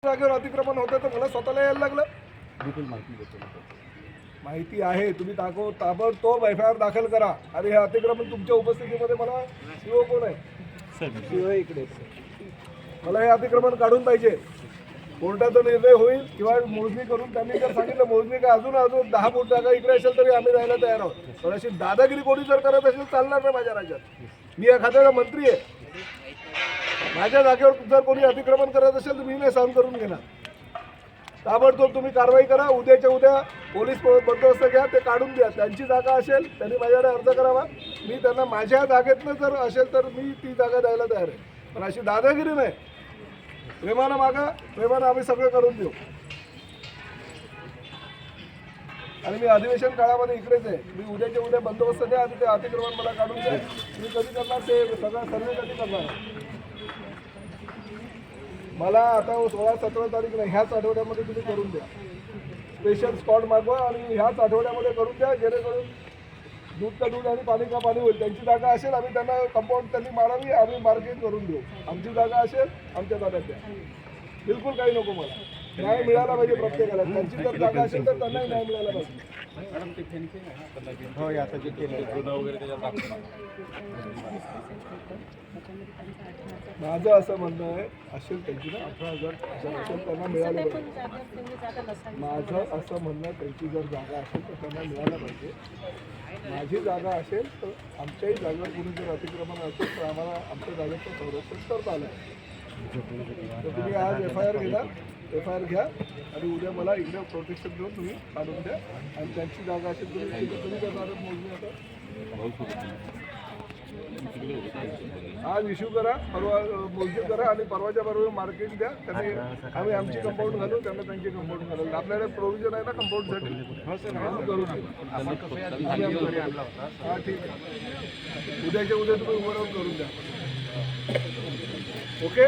जागेवर अतिक्रमण होतं तर मला स्वतःला यायला लागलं. माहिती आहे, तुम्ही ताबडतोब एफआयआर दाखल करा. आणि हे अतिक्रमण तुमच्या उपस्थितीमध्ये मला सीओ कोण आहे? सीओ इकडे. मला हे अतिक्रमण काढून पाहिजे. कोर्टाचा निर्णय होईल किंवा मोजणी करून त्यांनी जर सांगितलं मोजणी का अजून 10 फूट जागा इकडे असेल तरी आम्ही राहायला तयार आहोत. पण अशी दादागिरी कोणी जर करत असेल चालणार नाही माझ्या राज्यात. मी या खात्याचा मंत्री आहे. माझ्या जागेवर जर कोणी अतिक्रमण करत असेल तर मी नाही सहन करून घेणार. ताबडतोब तुम्ही कारवाई करा. उद्याच्या उद्या पोलीस बंदोबस्त घ्या, ते काढून द्या. त्यांची जागा असेल त्यांनी माझ्याकडे अर्ज करावा. मी त्यांना माझ्या जागेतनं जर असेल तर मी ती जागा द्यायला तयार आहे. पण अशी दादागिरी नाही. प्रेमानं मागा, प्रेमानं आम्ही सगळं करून देऊ. आणि मी अधिवेशन काळामध्ये इकडेच आहे. मी उद्याच्या उद्या बंदोबस्त द्या आणि ते अतिक्रमण मला काढून द्या. मी कधी करणार ते सगळं सर्वे कधी करणार? मला आता 16-17 तारीख नाही, ह्याच आठवड्यामध्ये तुम्ही करून द्या. स्पेशल स्पॉट मागवा आणि ह्याच आठवड्यामध्ये करून द्या, जेणेकरून दूध का दूध आणि पाणी का पाणी होईल. त्यांची जागा असेल आम्ही त्यांना कंपाऊंड त्यांनी मारावी, आम्ही मार्केट करून देऊ. आमची जागा असेल आमच्या ताब्यात द्या. बिलकुल काही नको. मला न्याय मिळाला पाहिजे प्रत्येकाला. त्यांची जर जागा असेल तर त्यांनाही न्याय मिळाला पाहिजे. माझं असं म्हणणं आहे असेल त्यांची ना 18,000 असेल त्यांना मिळालं पाहिजे. माझं असं म्हणणं त्यांची जर जागा असेल तर त्यांना मिळालं पाहिजे. माझी जागा असेल तर आमच्याही जागेवर कुणी जर अतिक्रमण असेल तर आम्हाला आमच्या जागेचं संरक्षण करता आलं. तर तुम्ही आज एफआयआर घ्या आणि उद्या मला इकडे प्रोटेक्शन देऊन तुम्ही काढून द्या. आणि त्यांची जागा असेल तुम्ही करणार मोजणी. आता आज इश्यू करा, परवा मोजणी करा आणि परवाच्या बरोबर मार्केट द्या. त्यांनी आम्ही आमची कंपाऊंड घालू, त्यांना त्यांची कंपाऊंड घालू. आपल्याकडे प्रोव्हिजन आहे ना कंपाऊंडसाठी, आम्ही करून देऊ. हां ठीक आहे. उद्याच्या उद्या तुम्ही उभं राहून करून द्या. ओके.